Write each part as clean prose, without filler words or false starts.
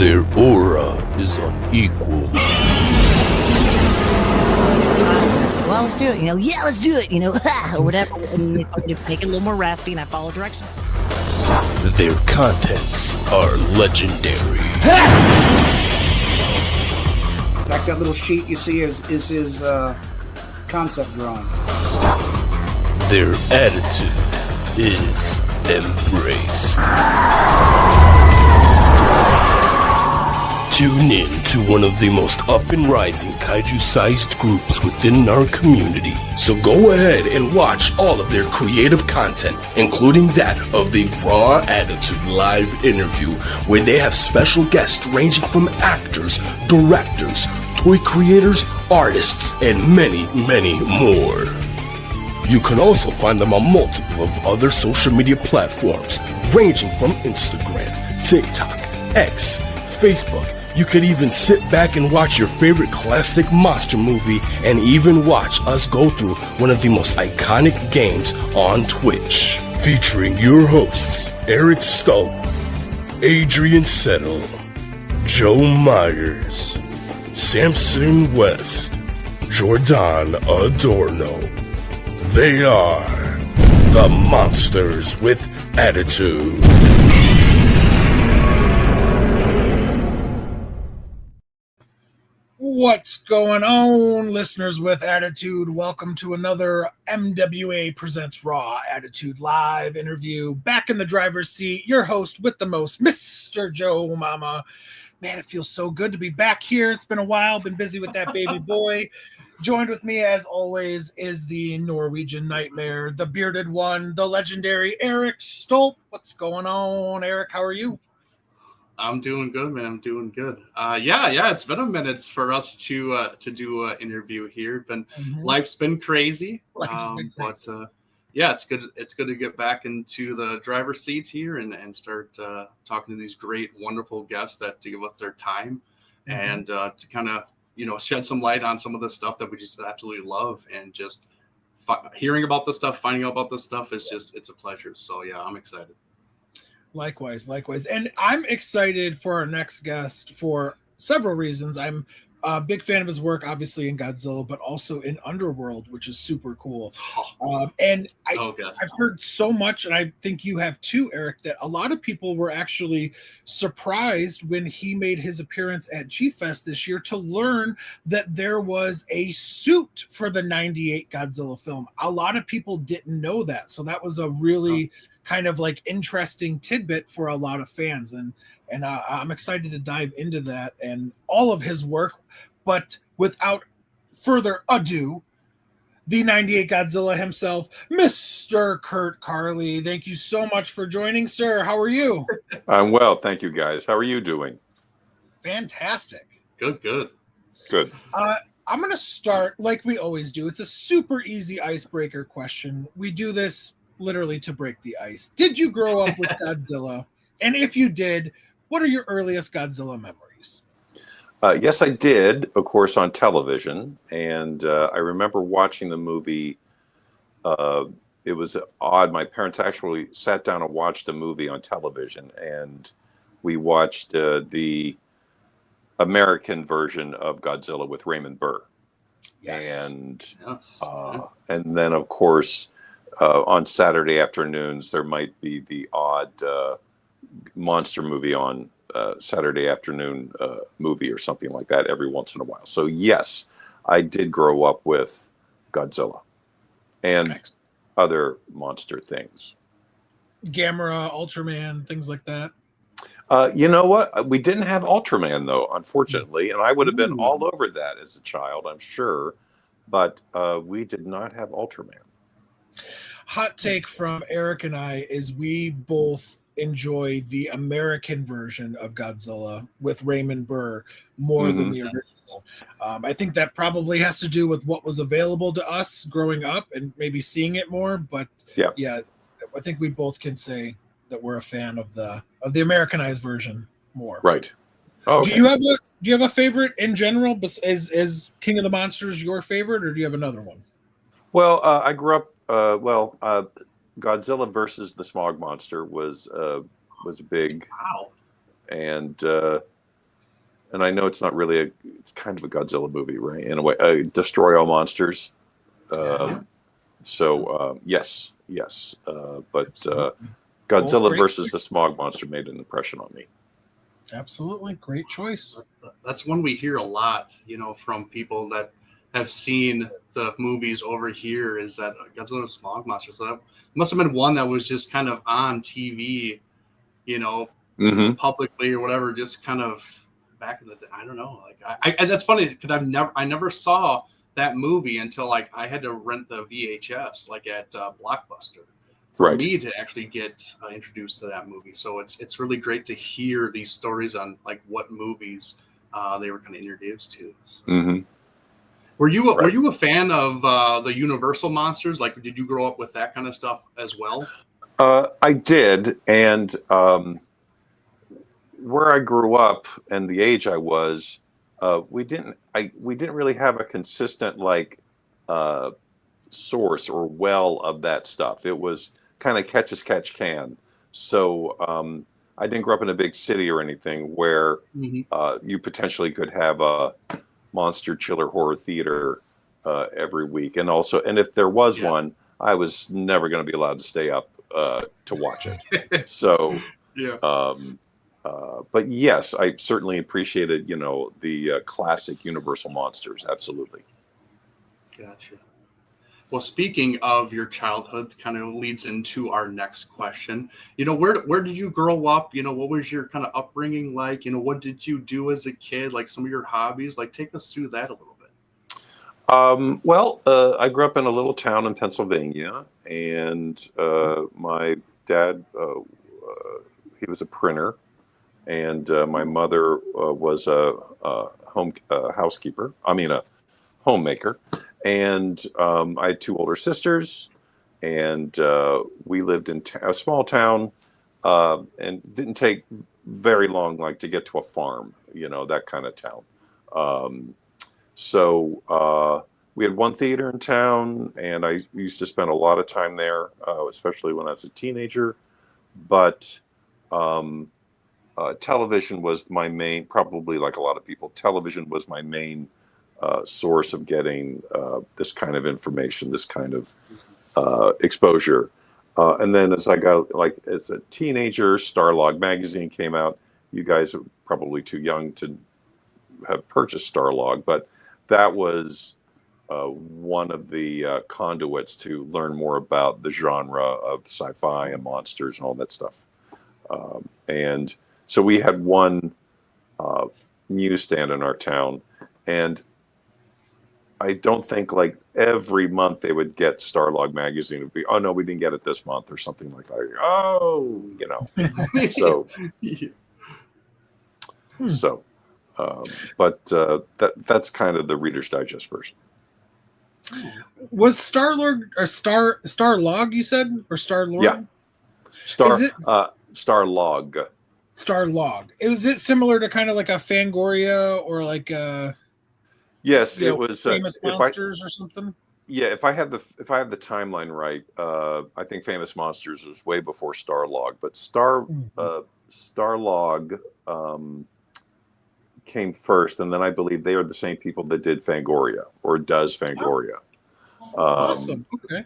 Their aura is unequal. Well, let's do it. Yeah, let's do it. Or whatever. And it's going to make it a little more raspy, and I follow directions. Their contents are legendary. In fact, that little sheet you see is his concept drawing. Their attitude is embraced. Tune in to one of the most up and rising kaiju-sized groups within our community. So go ahead and watch all of their creative content, including that of the Raw Attitude live interview, where they have special guests ranging from actors, directors, toy creators, artists, and many, many more. You can also find them on multiple of other social media platforms, ranging from Instagram, TikTok, X, Facebook. You could even sit back and watch your favorite classic monster movie and even watch us go through one of the most iconic games on Twitch. Featuring your hosts, Eric Stolp, Adrian Settle, Joe Myers, Samson West, Jordan Adorno. They are the Monsters with Attitude. What's going on, listeners with Attitude? Welcome to another MWA Presents Raw Attitude live interview. Back in the driver's seat, your host with the most, Mr. Joe Mama. Man, it feels so good to be back here. It's been a while. Been busy with that baby boy. Joined with me, as always, is the Norwegian Nightmare, the bearded one, the legendary Eric Stolp. What's going on, Eric? How are you? I'm doing good, man. I'm doing good. Yeah. It's been a minute for us to do an interview here. Life's been crazy. But yeah, it's good. It's good to get back into the driver's seat here and start talking to these great, wonderful guests that give us their time and to kind of shed some light on some of the stuff that we just absolutely love, and just hearing about this stuff, finding out about this stuff is it's a pleasure. So yeah, I'm excited. Likewise. And I'm excited for our next guest for several reasons. I'm a big fan of his work, obviously, in Godzilla, but also in Underworld, which is super cool. I've heard so much, and I think you have too, Eric, that a lot of people were actually surprised when he made his appearance at G-Fest this year to learn that there was a suit for the 98 Godzilla film. A lot of people didn't know that. So that was a really kind of like interesting tidbit for a lot of fans. And I'm excited to dive into that and all of his work. But without further ado, the 98 Godzilla himself, Mr. Kurt Carley. Thank you so much for joining, sir. How are you? I'm well, thank you, guys. How are you doing? Fantastic. Good. I'm going to start like we always do. It's a super easy icebreaker question. We do this literally to break the ice. Did you grow up with Godzilla? And if you did, what are your earliest Godzilla memories? Yes, I did, of course, on television. And I remember watching the movie. It was odd. My parents actually sat down and watched a movie on television. And we watched the American version of Godzilla with Raymond Burr. Yes. And then, of course, on Saturday afternoons, there might be the odd monster movie on Saturday afternoon movie or something like that every once in a while. So yes, I did grow up with Godzilla and other monster things. Gamera, Ultraman, things like that. You know what? We didn't have Ultraman, though, unfortunately, and I would have been all over that as a child, I'm sure, but we did not have Ultraman. Hot take from Eric and I is we both enjoy the American version of Godzilla with Raymond Burr more than the original. I think that probably has to do with what was available to us growing up and maybe seeing it more. But yeah, I think we both can say that we're a fan of the Americanized version more. Right. Oh, okay. Do you have a favorite in general? Is King of the Monsters your favorite, or do you have another one? Well, I grew up. Godzilla versus the Smog Monster was big. Wow. And and I know it's not really it's kind of a Godzilla movie, right? In a way, Destroy All Monsters. So yes, but Godzilla versus the Smog Monster made an impression on me. Absolutely, great choice. That's one we hear a lot, from people that have seen the movies over here. Is that Godzilla Smog Monster? So that must have been one that was just kind of on TV, publicly or whatever, just kind of back in the day. I don't know. Like I that's funny because I never saw that movie until like I had to rent the VHS like at Blockbuster for me to actually get introduced to that movie. So it's really great to hear these stories on like what movies they were kind of introduced to. So. Were you a fan of the Universal monsters? Like, did you grow up with that kind of stuff as well? I did, and where I grew up and the age I was, we didn't really have a consistent source or well of that stuff. It was kind of catch as catch can. So I didn't grow up in a big city or anything where you potentially could have a monster chiller horror theater every week, and if there was one, I was never going to be allowed to stay up to watch it. So but yes, I certainly appreciated the classic Universal monsters. Absolutely. Gotcha. Well, speaking of your childhood, kind of leads into our next question. Where did you grow up? What was your kind of upbringing like? What did you do as a kid? Like some of your hobbies? Like take us through that a little bit. Well, I grew up in a little town in Pennsylvania, and my dad, he was a printer, and my mother was a housekeeper. I mean, a homemaker. And I had two older sisters, and we lived in a small town, and didn't take very long, to get to a farm, that kind of town. So we had one theater in town, and I used to spend a lot of time there, especially when I was a teenager. But television was my main, probably like a lot of people, television was my main source of getting this kind of information, this kind of exposure. And then as I got, as a teenager, Starlog magazine came out. You guys are probably too young to have purchased Starlog, but that was one of the conduits to learn more about the genre of sci-fi and monsters and all that stuff. And so we had one newsstand in our town, and I don't think every month they would get Starlog magazine. It would be, oh no, we didn't get it this month or something like that. Oh, so, but that's kind of the Reader's Digest version. Was Starlog or Starlog you said, or Starlord? Yeah, Starlog. Starlog. Is it similar to kind of like a Fangoria or like a? Yes, it was Famous Monsters or something. Yeah, if I have the timeline right, I think Famous Monsters was way before Starlog, but Starlog came first, and then I believe they are the same people that did Fangoria or does Fangoria. Awesome. Okay.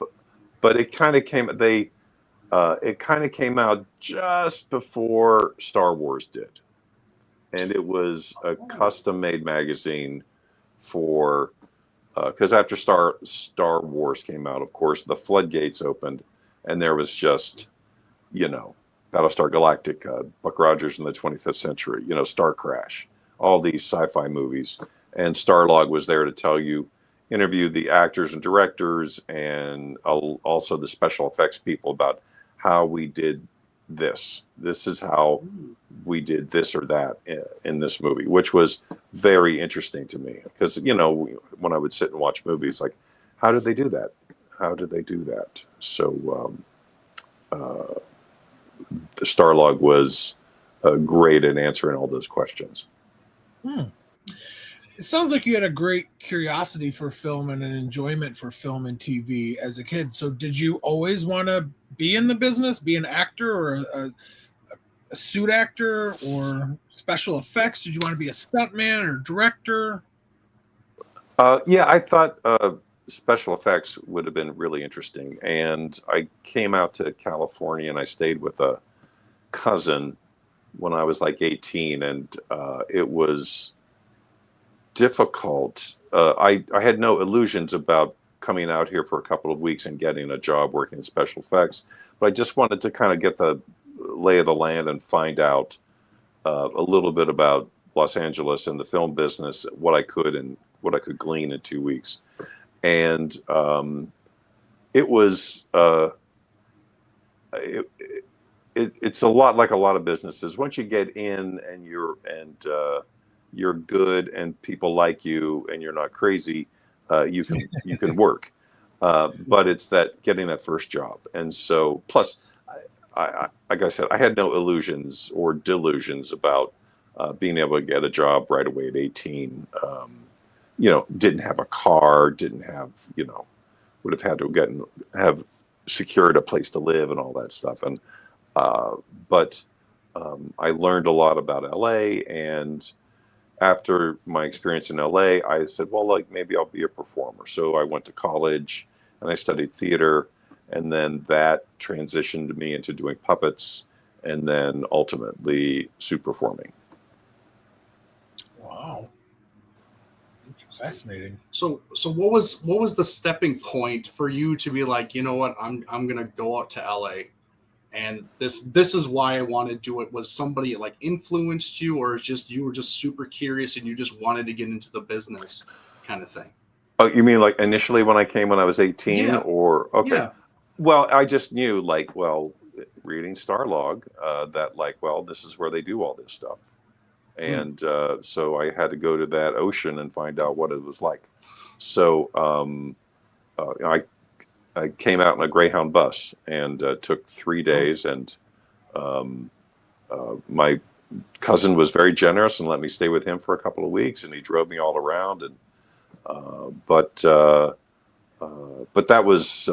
But it kind of came. It kind of came out just before Star Wars did, and it was a custom-made magazine for because after Star Wars came out, of course, the floodgates opened, and there was just Battlestar Galactica, Buck Rogers in the 25th Century, Star Crash, all these sci-fi movies, and Starlog was there to interview the actors and directors, and also the special effects people about how we did this. This is how we did this or that in this movie, which was very interesting to me because when I would sit and watch movies, how did they do that? How did they do that? So the Starlog was great at answering all those questions. It sounds like you had a great curiosity for film and an enjoyment for film and TV as a kid. So did you always want to be in the business, be an actor or a suit actor or special effects? Did you want to be a stuntman or director? Yeah, I thought special effects would have been really interesting. And I came out to California and I stayed with a cousin when I was like 18, and it was difficult. I had no illusions about coming out here for a couple of weeks and getting a job working in special effects, but I just wanted to kind of get the lay of the land and find out a little bit about Los Angeles and the film business, what I could and what I could glean in 2 weeks. And it was it's a lot like a lot of businesses. Once you get in and you're good and people like you and you're not crazy, you can work. But it's that getting that first job. And so plus I like I said, I had no illusions or delusions about being able to get a job right away at 18. Didn't have a car, didn't have, would have had to have secured a place to live and all that stuff. And but I learned a lot about LA, and after my experience in LA, I said, well, like maybe I'll be a performer. So I went to college and I studied theater, and then that transitioned me into doing puppets, and then ultimately suit performing. Wow. Fascinating. So what was the stepping point for you to be like, you know what, I'm gonna go out to LA, and this is why I want to do it? Was somebody like influenced you, or just you were just super curious and you just wanted to get into the business kind of thing? Oh, you mean like initially when I came when I was 18? Yeah. Or okay. Yeah. Well, I just knew, like, well, reading Starlog, that like, well, this is where they do all this stuff. And so I had to go to that ocean and find out what it was like. So I came out in a Greyhound bus and took 3 days. And my cousin was very generous and let me stay with him for a couple of weeks. And he drove me all around. And but that was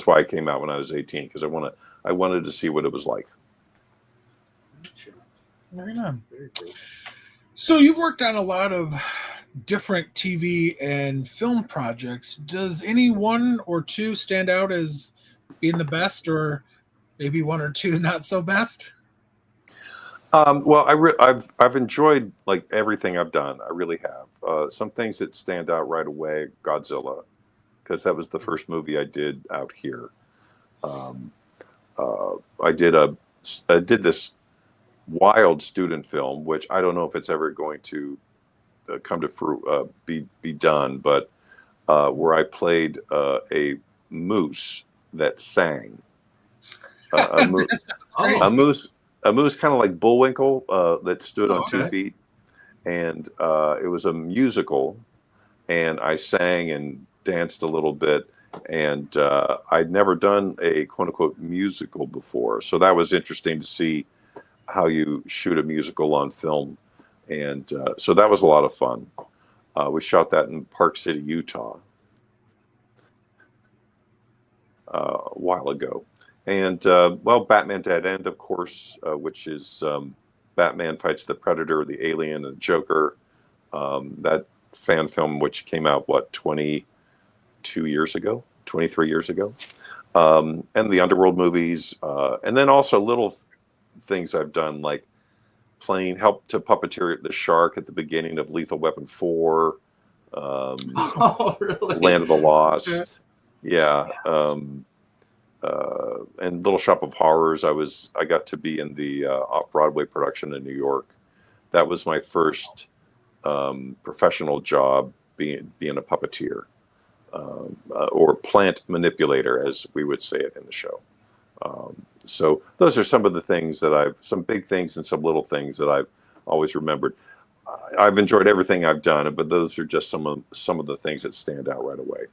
why I came out when I was 18, because I wanted to see what it was like. Very on. So you've worked on a lot of different TV and film projects. Does any one or two stand out as being the best, or maybe one or two not so best? Well, I've enjoyed like everything I've done. I really have. Some things that stand out right away: Godzilla, because that was the first movie I did out here. I did this wild student film, which I don't know if it's ever going to come to be done, but where I played a moose that sang. A moose kind of like Bullwinkle that stood on 2 feet, and it was a musical, and I sang and danced a little bit, and I'd never done a quote unquote musical before, so that was interesting to see how you shoot a musical on film. And so that was a lot of fun. We shot that in Park City, Utah a while ago. And Batman Dead End, of course, which is Batman fights the Predator, the Alien, and the Joker. That fan film, which came out, 23 years ago? And the Underworld movies. And then also little things I've done, like help to puppeteer the shark at the beginning of Lethal Weapon 4, really? Land of the Lost, yeah, and Little Shop of Horrors. I got to be in the off-Broadway production in New York. That was my first professional job, being a puppeteer, or plant manipulator, as we would say it in the show. So those are some of the things that some big things and some little things that I've always remembered. I've enjoyed everything I've done, but those are just some of the things that stand out right away.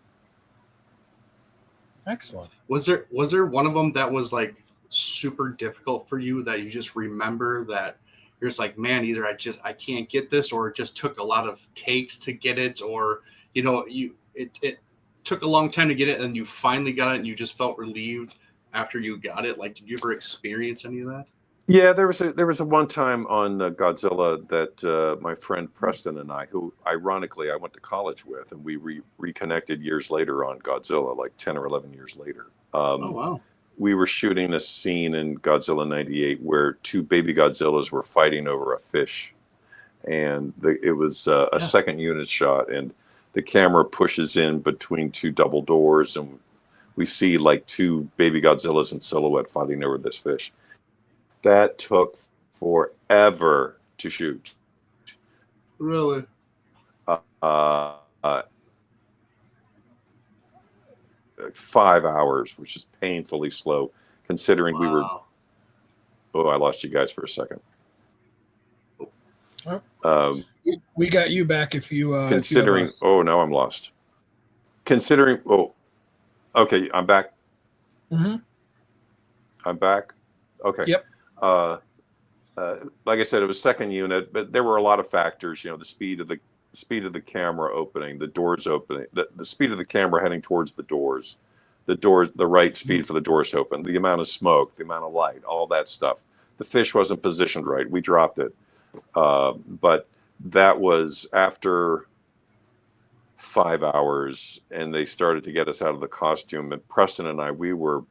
Excellent. Was there one of them that was like super difficult for you that you just remember that you're just like, man, either I can't get this, or it just took a lot of takes to get it, or it took a long time to get it and you finally got it and you just felt relieved? after you got it? Like, did you ever experience any of that? Yeah, there was a one time on Godzilla that my friend Preston and I, who ironically I went to college with, and we reconnected years later on Godzilla, like 10 or 11 years later. Oh wow! We were shooting a scene in Godzilla '98 where two baby Godzillas were fighting over a fish, and it was a second unit shot, and the camera pushes in between two double doors, and we see like two baby Godzillas in silhouette fighting over this fish. That took forever to shoot. Really? 5 hours, which is painfully slow, considering we were. Oh, I lost you guys for a second. We got you back if you. Considering, if you oh, now I'm lost. Considering, oh, okay, I'm back. Mm-hmm. I'm back. Okay. Yep. Like I said, it was second unit, but there were a lot of factors. You know, the speed of the camera opening, the doors opening, the speed of the camera heading towards the doors, the right speed for the doors to open, the amount of smoke, the amount of light, all that stuff. The fish wasn't positioned right. We dropped it, but that was after 5 hours, and they started to get us out of the costume. And Preston and I, we're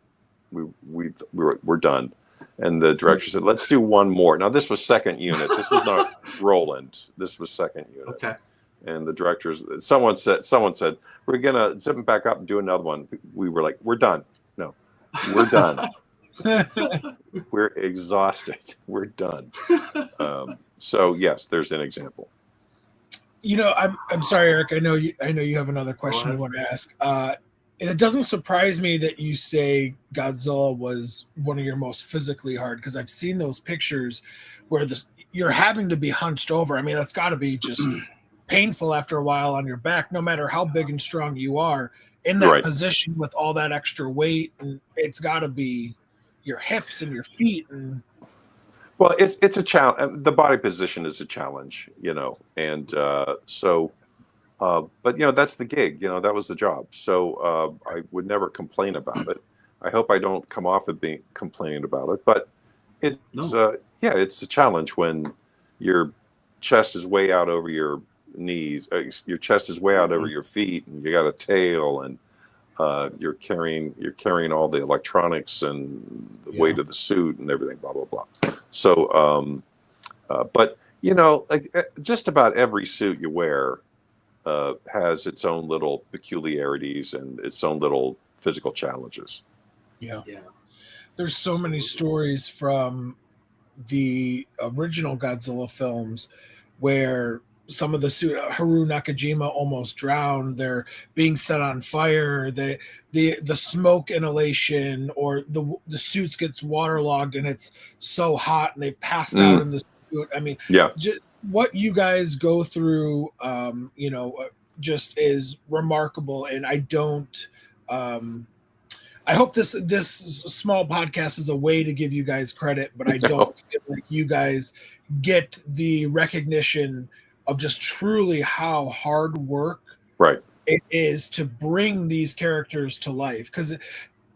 done. And the director said, "Let's do one more." Now, this was second unit. This was not Roland. This was second unit. Okay. And the directors, someone said, "We're gonna zip it back up and do another one." We were like, "We're done. No, we're done. We're exhausted. We're done." So yes, there's an example. You know, I'm sorry, Eric. I know you have another question you want to ask. It doesn't surprise me that you say Godzilla was one of your most physically hard, because I've seen those pictures where you're having to be hunched over. I mean, that's got to be just painful after a while on your back, no matter how big and strong you are in that position with all that extra weight. And it's got to be your hips and your feet. And well, it's a challenge. The body position is a challenge, you know, and so. But you know, that's the gig. You know, that was the job. So I would never complain about it. I hope I don't come off of being complaining about it. But it's it's a challenge when your chest is way out over your knees. Your chest is way out over your feet, and you got a tail, and you're carrying all the electronics and the weight of the suit and everything. Blah blah blah. So, but you know, like just about every suit you wear has its own little peculiarities and its own little physical challenges. Yeah. There's so many stories from the original Godzilla films where some of the suit, Haru Nakajima almost drowned. They're being set on fire. The smoke inhalation, or the suits gets waterlogged and it's so hot and they've passed out in the suit. I mean, what you guys go through, you know, just is remarkable. And I don't, I hope this small podcast is a way to give you guys credit, but I don't feel like you guys get the recognition of just truly how hard work it is to bring these characters to life. Because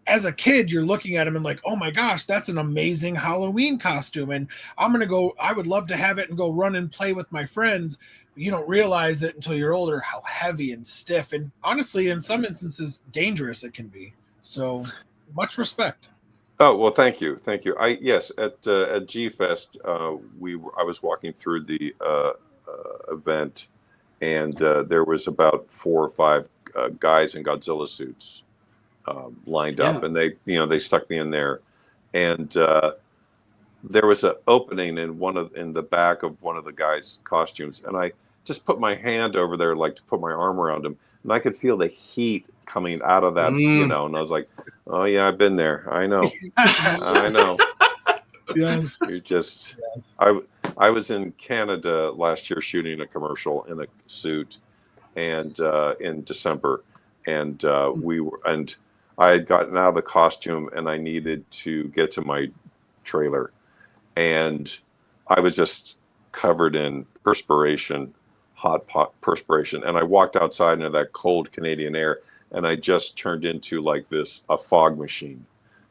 as a kid, you're looking at them and like, oh my gosh, that's an amazing Halloween costume. And I would love to have it and go run and play with my friends. But you don't realize it until you're older, how heavy and stiff and honestly, in some instances, dangerous it can be. So much respect. Oh, well, thank you. Thank you. At G-Fest, I was walking through the event, and there was about 4 or 5 guys in Godzilla suits lined up, and they stuck me in there, and there was an opening in the back of one of the guys' costumes, and I just put my hand over there like to put my arm around him, and I could feel the heat coming out of that, you know, and I was like, oh yeah, I've been there. I know. I know. Yes. You're just I was in Canada last year shooting a commercial in a suit, and in December, and I had gotten out of the costume and I needed to get to my trailer, and I was just covered in perspiration, hot perspiration, and I walked outside into that cold Canadian air, and I just turned into like a fog machine.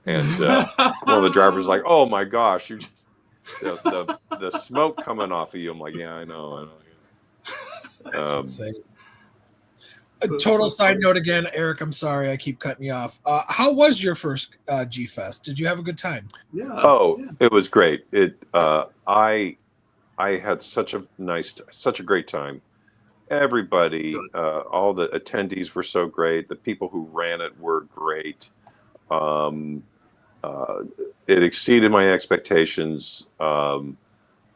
And one of the drivers like, "Oh my gosh, you just, the smoke coming off of you." I'm like, "Yeah, I know." That's insane. A total side note again, Eric, I'm sorry I keep cutting you off. How was your first G-Fest? Did you have a good time? Yeah. Oh, yeah. It was great. I had such a great time. Everybody, all the attendees were so great. The people who ran it were great. It exceeded my expectations.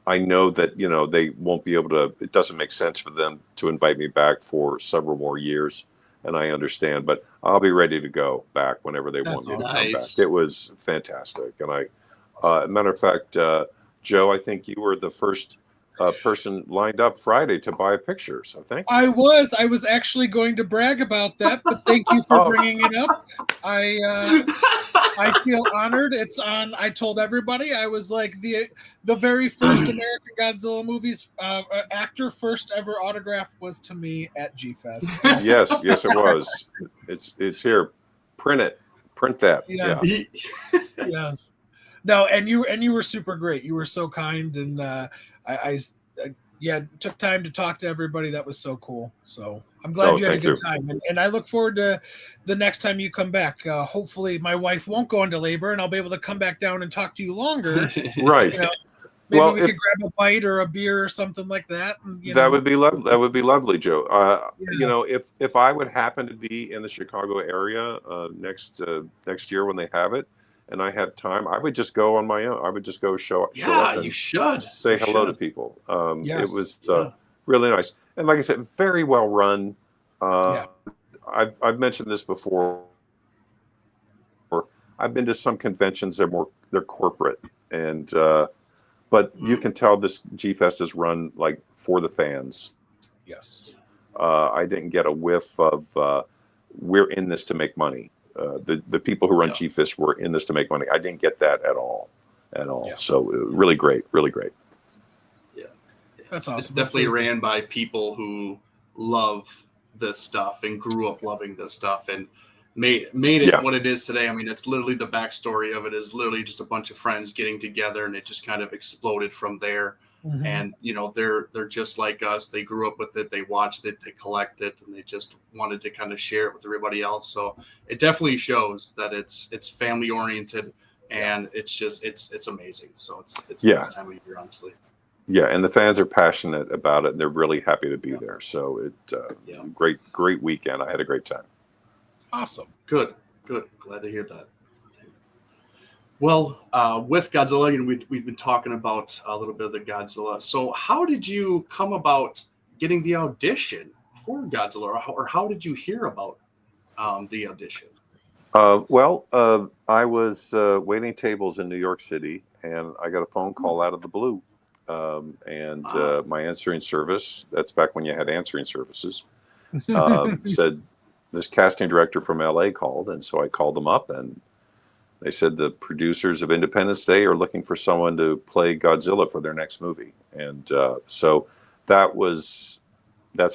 I know that, they won't be able to, it doesn't make sense for them to invite me back for several more years. And I understand, but I'll be ready to go back whenever they want me to come back. It was fantastic. And matter of fact, Joe, I think you were the first person lined up Friday to buy pictures. I think I was actually going to brag about that, but thank you for bringing it up. I feel honored. It's on. I told everybody I was like the very first American Godzilla movies actor. First ever autograph was to me at G-Fest. Yes, it was. It's here. Print that. Yes. Yeah. Yes. No, and you were super great. You were so kind, and I took time to talk to everybody. That was so cool. So I'm glad you had a good time, and I look forward to the next time you come back. Hopefully, my wife won't go into labor, and I'll be able to come back down and talk to you longer. Right. Maybe we could grab a bite or a beer or something like that. And, that would be lovely. That would be lovely, Joe. If I would happen to be in the Chicago area next year when they have it, and I had time, I would just go on my own. I would just go show up. Yeah, you should say hello to people. It was really nice, and like I said, very well run. I've mentioned this before. I've been to some conventions. They're corporate, and but you can tell this G-Fest is run like for the fans. Yes. I didn't get a whiff of we're in this to make money. The people who run G-Fest were in this to make money. I didn't get that at all. Yeah. So really great. Yeah. That's awesome. It's definitely ran by people who love this stuff and grew up loving this stuff and made it what it is today. I mean, it's literally the backstory of it is literally just a bunch of friends getting together, and it just kind of exploded from there. Mm-hmm. And they're just like us. They grew up with it. They watched it. They collect it, and they just wanted to kind of share it with everybody else. So it definitely shows that it's family oriented, and it's amazing. So it's the best time of year, honestly. Yeah, and the fans are passionate about it, and they're really happy to be there. So great weekend. I had a great time. Awesome. Good. Glad to hear that. Well, with Godzilla, and we've been talking about a little bit of the Godzilla. So how did you come about getting the audition for Godzilla, or how did you hear about the audition? I was waiting tables in New York City, and I got a phone call out of the blue. My answering service, that's back when you had answering services, said this casting director from LA called. And so I called them up, and they said the producers of Independence Day are looking for someone to play Godzilla for their next movie. And so that's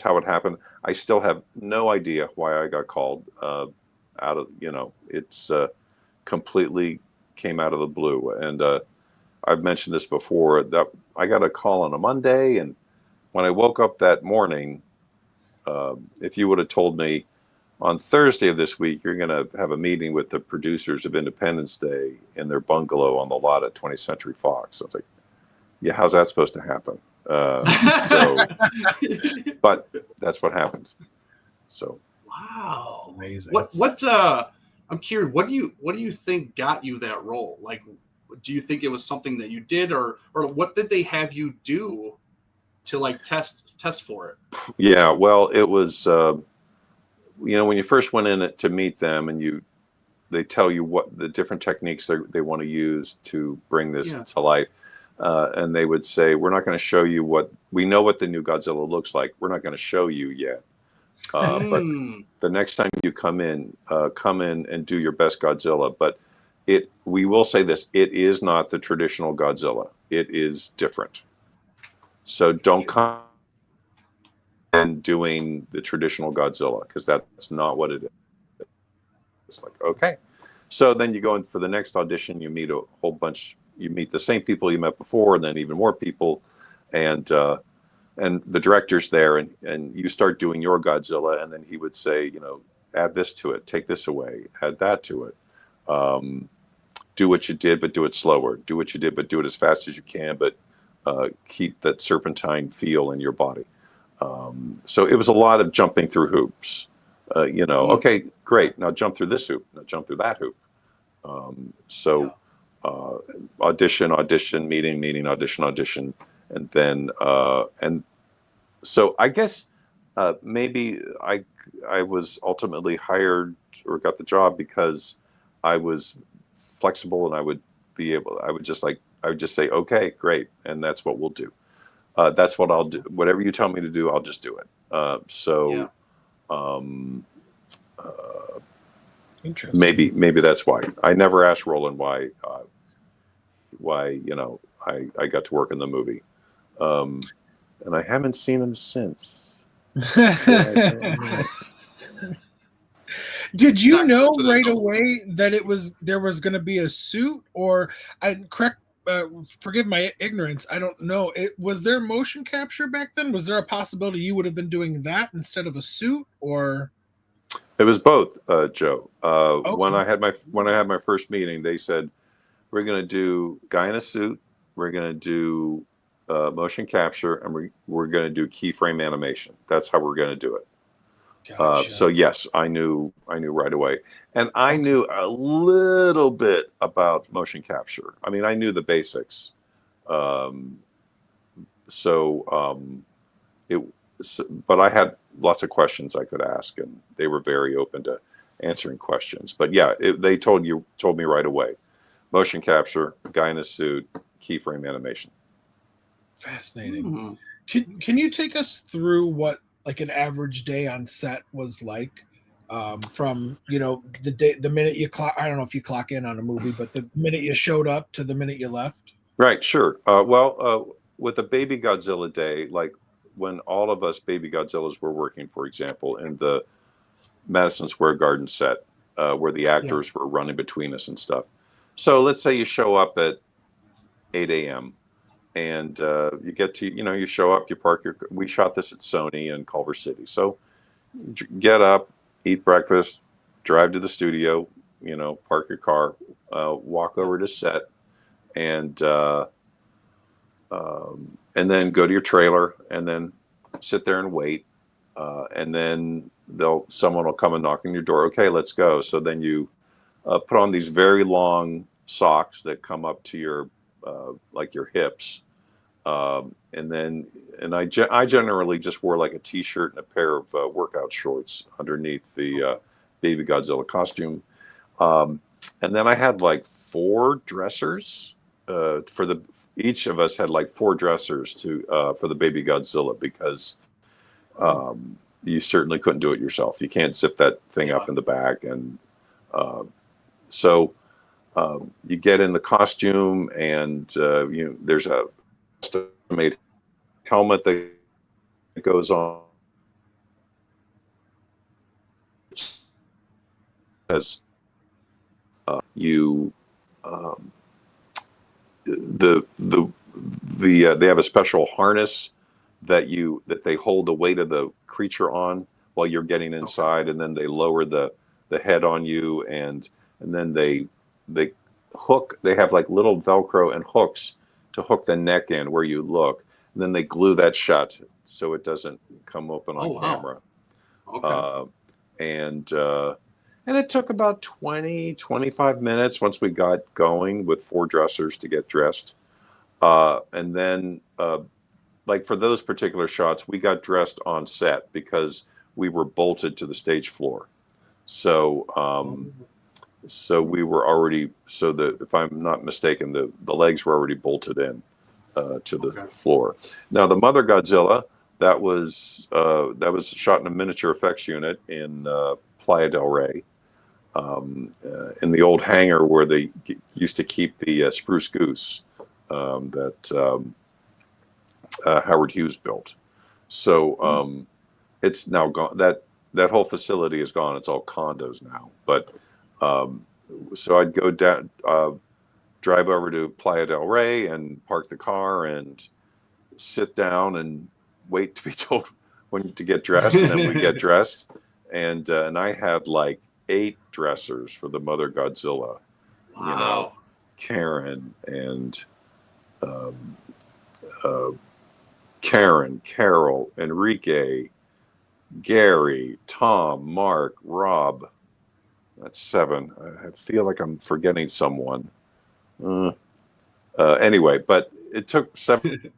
how it happened. I still have no idea why I got called it's completely came out of the blue. And I've mentioned this before, that I got a call on a Monday, and when I woke up that morning, if you would have told me on Thursday of this week you're going to have a meeting with the producers of Independence Day in their bungalow on the lot at 20th Century Fox, I was like, yeah, how's that supposed to happen? But that's what happened. So wow, that's amazing. What I'm curious, what do you think got you that role? Like, do you think it was something that you did, or what did they have you do to like test for it? Yeah, well, it was when you first went in to meet them, and they tell you what the different techniques they want to use to bring this to life, and they would say, we're not going to show you we know what the new Godzilla looks like. We're not going to show you yet. But the next time you come in and do your best Godzilla. But we will say this: it is not the traditional Godzilla. It is different. So don't come and doing the traditional Godzilla, because that's not what it is. It's like, okay. So then you go in for the next audition, you meet a whole bunch, you meet the same people you met before, and then even more people, and the director's there, and you start doing your Godzilla, and then he would say, you know, add this to it, take this away, add that to it. Do what you did, but do it slower. Do what you did, but do it as fast as you can, but keep that serpentine feel in your body. So it was a lot of jumping through hoops. You know, okay, great. Now jump through this hoop. Now jump through that hoop. Audition, meeting, audition, and then and so I guess maybe I was ultimately hired or got the job because I was flexible, and I would just say, okay, great, and that's what we'll do. That's what I'll do. Whatever you tell me to do, I'll just do it. Interesting. Maybe that's why I never asked Roland why you know I got to work in the movie, and I haven't seen him since. Did you know right away that there was going to be a suit, or forgive my ignorance, I don't know. Was there motion capture back then? Was there a possibility you would have been doing that instead of a suit, or? It was both, Joe. Okay. When I had my first meeting, they said, we're going to do guy in a suit, we're going to do motion capture, and we're going to do keyframe animation. That's how we're going to do it. Gotcha. So yes, I knew right away, and I knew a little bit about motion capture. I mean, I knew the basics. But I had lots of questions I could ask, and they were very open to answering questions. But yeah, they told me right away, motion capture, guy in a suit, keyframe animation. Fascinating. Mm-hmm. Can you take us through what like an average day on set was like, from, you know, the minute you clock, I don't know if you clock in on a movie, but the minute you showed up to the minute you left? Right, sure. With a Baby Godzilla day, like when all of us Baby Godzillas were working, for example, in the Madison Square Garden set, where the actors were running between us and stuff. So let's say you show up at 8 a.m. and you get to, you know, you show up, you park we shot this at Sony in Culver City. So get up, eat breakfast, drive to the studio, you know, park your car, walk over to set, and then go to your trailer, and then sit there and wait. And then someone will come and knock on your door. Okay, let's go. So then you put on these very long socks that come up to your like your hips, and I generally just wore like a t-shirt and a pair of workout shorts underneath the Baby Godzilla costume, and then I had like 4 dressers each of us had like 4 dressers for the Baby Godzilla, because you certainly couldn't do it yourself. You can't zip that thing up in the back, and so you get in the costume, and there's a custom-made helmet that goes on as they have a special harness that they hold the weight of the creature on while you're getting inside, and then they lower the head on you, and then they hook. They have like little Velcro and hooks to hook the neck in where you look, and then they glue that shut so it doesn't come open on camera. Okay. And it took about 20-25 minutes once we got going with 4 dressers to get dressed. And then, like for those particular shots, we got dressed on set because we were bolted to the stage floor. So we were already, if I'm not mistaken, the legs were already bolted in to the floor. Now the Mother Godzilla, that was shot in a miniature effects unit in Playa del Rey, in the old hangar where they used to keep the spruce goose that Howard Hughes built. So it's now gone. That whole facility is gone. It's all condos now. But so I'd go down, drive over to Playa del Rey and park the car and sit down and wait to be told when to get dressed, and then we get dressed. And I had like 8 dressers for the Mother Godzilla. Wow. You know, Karen and Karen, Carol, Enrique, Gary, Tom, Mark, Rob. That's 7. I feel like I'm forgetting someone. Anyway, but it took 7.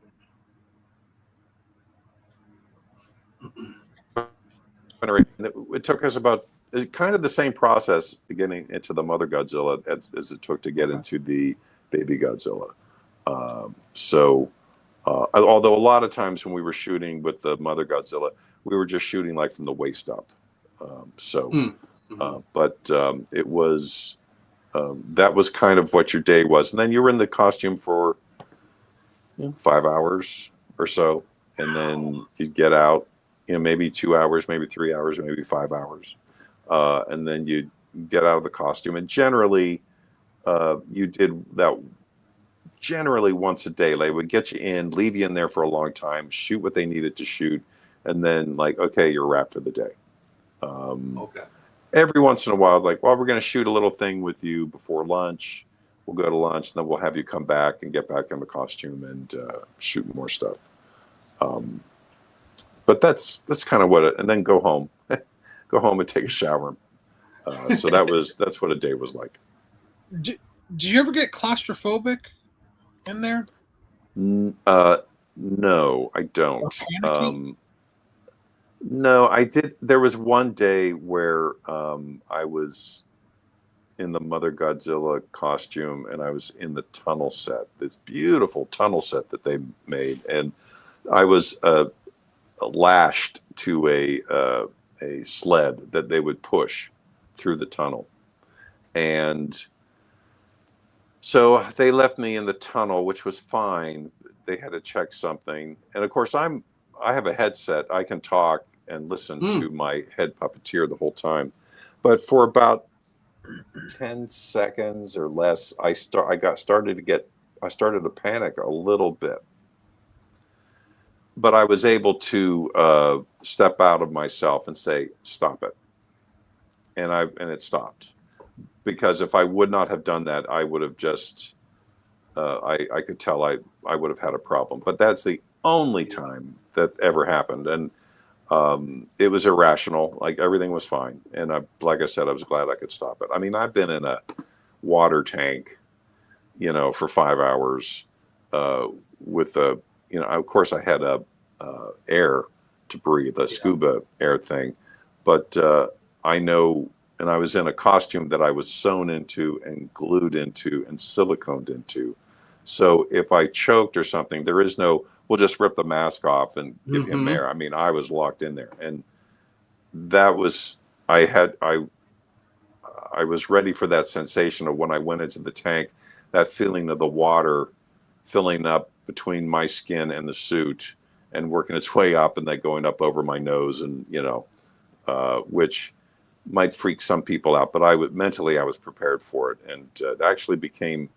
It took us about kind of the same process getting into the Mother Godzilla as it took to get into the Baby Godzilla. Although a lot of times when we were shooting with the Mother Godzilla, we were just shooting like from the waist up. But it was that was kind of what your day was, and then you were in the costume for 5 hours or so, and then you'd get out, maybe 2 hours, maybe 3 hours, maybe 5 hours, and then you'd get out of the costume, and generally you did that generally once a day. They would get you in, leave you in there for a long time, shoot what they needed to shoot, and then like, okay, you're wrapped for the day. Okay. Every once in a while, like, well, we're going to shoot a little thing with you before lunch. We'll go to lunch, and then we'll have you come back and get back in the costume and shoot more stuff. But that's kind of what it, and then go home, go home and take a shower. So that's what a day was like. Do you ever get claustrophobic in there? No, I don't. No, I did. There was one day where I was in the Mother Godzilla costume, and I was in the tunnel set, this beautiful tunnel set that they made, and I was lashed to a sled that they would push through the tunnel, and so they left me in the tunnel, which was fine. They had to check something, and of course I have a headset. I can talk and listen to my head puppeteer the whole time, but for about 10 seconds or less, I started to panic a little bit, but I was able to step out of myself and say, "Stop it," and it stopped, because if I would not have done that, I would have just I could tell I would have had a problem. But that's the only time that ever happened, and it was irrational. Like, everything was fine, and like I said, I was glad I could stop it. I mean, I've been in a water tank, for 5 hours with a, of course I had air to breathe, a scuba air thing, but I know, and I was in a costume that I was sewn into and glued into and siliconed into. So if I choked or something, there is no, we'll just rip the mask off and give him air. I mean, I was locked in there, and that was, I was ready for that sensation of when I went into the tank, that feeling of the water filling up between my skin and the suit and working its way up, and then going up over my nose, and which might freak some people out, but mentally I was prepared for it, and it actually became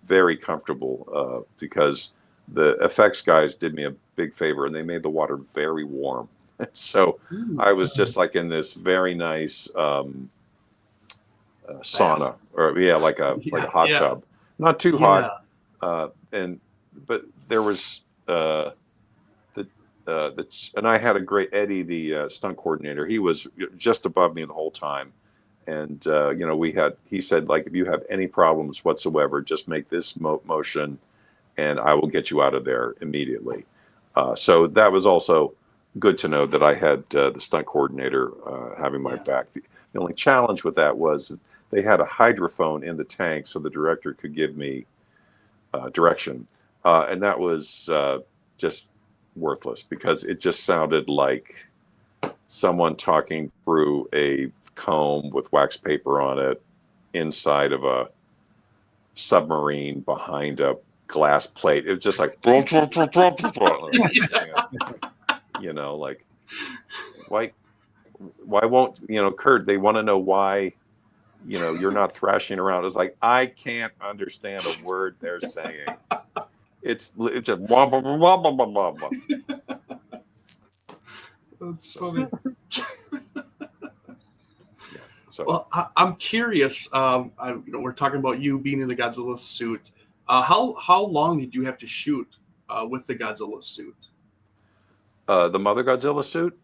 very comfortable because the effects guys did me a big favor, and they made the water very warm. So I was just like in this very nice sauna, or like a hot tub, not too hot, but there was and I had a great Eddie, the stunt coordinator. He was just above me the whole time, and he said, like, if you have any problems whatsoever, just make this motion, and I will get you out of there immediately. So that was also good to know that I had the stunt coordinator having my back. The only challenge with that was they had a hydrophone in the tank, so the director could give me direction, and that was just worthless, because it just sounded like someone talking through a comb with wax paper on it inside of a submarine behind a glass plate. It was just like like, why won't Kurt, they want to know why you're not thrashing around. It's like, I can't understand a word they're saying. It's just blah, blah, blah, blah, blah, blah, blah. That's funny. So, well, I'm curious. We're talking about you being in the Godzilla suit. How long did you have to shoot with the Godzilla suit? the Mother Godzilla suit.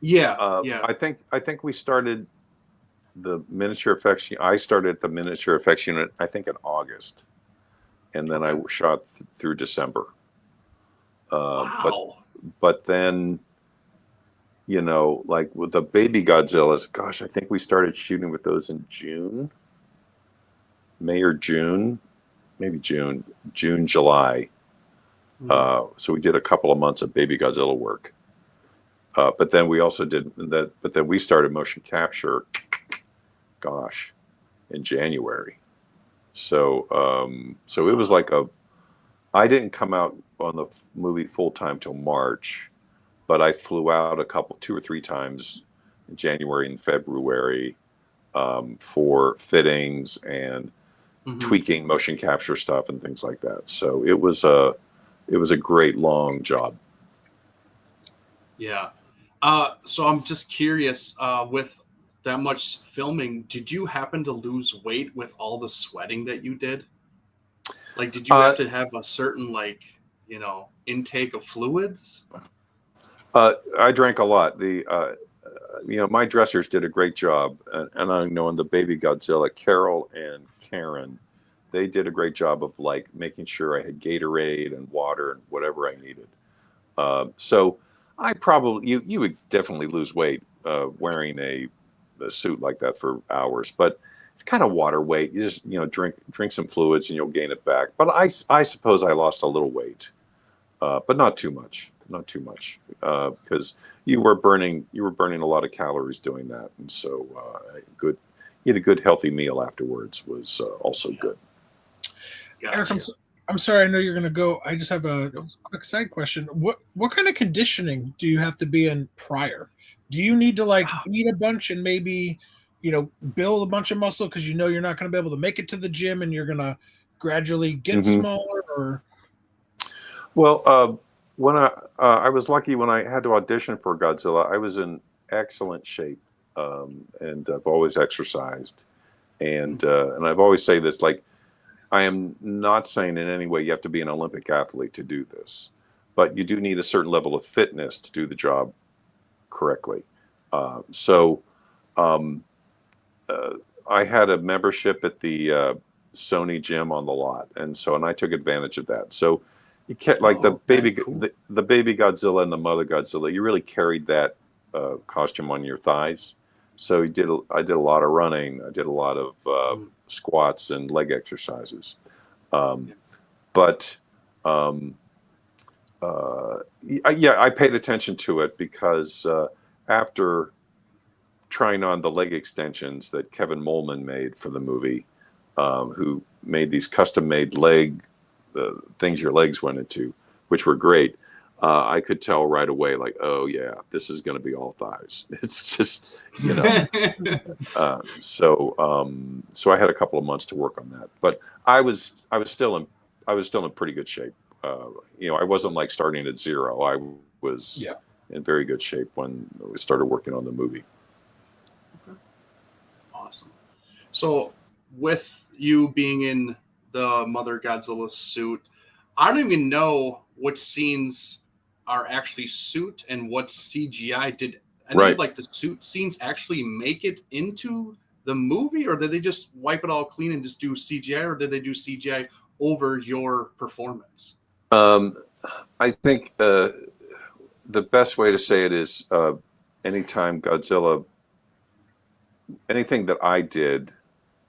Yeah, yeah. I think we started the miniature effects. I started at the miniature effects unit, I think, in August, and then I shot through December. Wow. But then, like with the baby Godzillas, gosh, I think we started shooting with those in June, May or June, maybe June, July. So we did a couple of months of baby Godzilla work. But then we also did that. But then we started motion capture, gosh, in January. So it was like I didn't come out on the movie full time till March, but I flew out 2 or 3 times in January and February for fittings and tweaking motion capture stuff and things like that. So it was a great long job. Yeah. So I'm just curious, with that much filming, did you happen to lose weight with all the sweating that you did? Like, did you have to have a certain, intake of fluids? I drank a lot. My dressers did a great job. And I know in the baby Godzilla, Carol and Karen, they did a great job of making sure I had Gatorade and water and whatever I needed. So I probably, you would definitely lose weight wearing a suit like that for hours, but it's kind of water weight. You just, drink some fluids and you'll gain it back. But I suppose I lost a little weight, but not too much, because you were burning a lot of calories doing that. And so eat a good healthy meal afterwards was also good. Gotcha. Eric, I'm sorry, I know you're going to go. I just have a quick side question. What kind of conditioning do you have to be in prior? Do you need to eat a bunch and maybe, build a bunch of muscle because you're not going to be able to make it to the gym and you're going to gradually get smaller? Or well, when I was lucky when I had to audition for Godzilla, I was in excellent shape, and I've always exercised, and I've always say this, I am not saying in any way you have to be an Olympic athlete to do this, but you do need a certain level of fitness to do the job correctly. I had a membership at the Sony gym on the lot, and I took advantage of that. So you can't the baby Godzilla and the Mother Godzilla, you really carried that costume on your thighs. So I did a lot of running. I did a lot of squats and leg exercises. But I paid attention to it because after trying on the leg extensions that Kevin Molman made for the movie, who made these custom-made leg things your legs went into, which were great. I could tell right away, oh yeah, this is going to be all thighs. It's just, so I had a couple of months to work on that, but I was still in pretty good shape. I wasn't starting at zero. I was in very good shape when we started working on the movie. Okay. Awesome. So with you being in the Mother Godzilla suit, I don't even know which scenes are actually suit and what's CGI. Did any of the suit scenes actually make it into the movie, or did they just wipe it all clean and just do CGI, or did they do CGI over your performance? I think the best way to say it is anytime Godzilla, anything that I did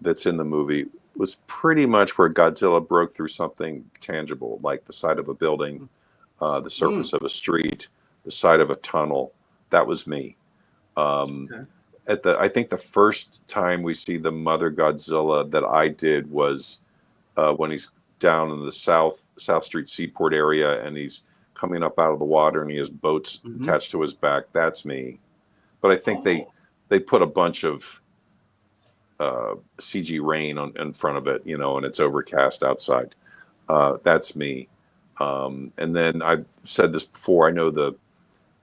that's in the movie was pretty much where Godzilla broke through something tangible, like the side of a building, the surface of a street, the side of a tunnel. That was me. I think the first time we see the Mother Godzilla that I did was when he's down in the South Street Seaport area and he's coming up out of the water and he has boats attached to his back. That's me. But I think they put a bunch of CG rain in front of it, and it's overcast outside. That's me. And then I've said this before. I know the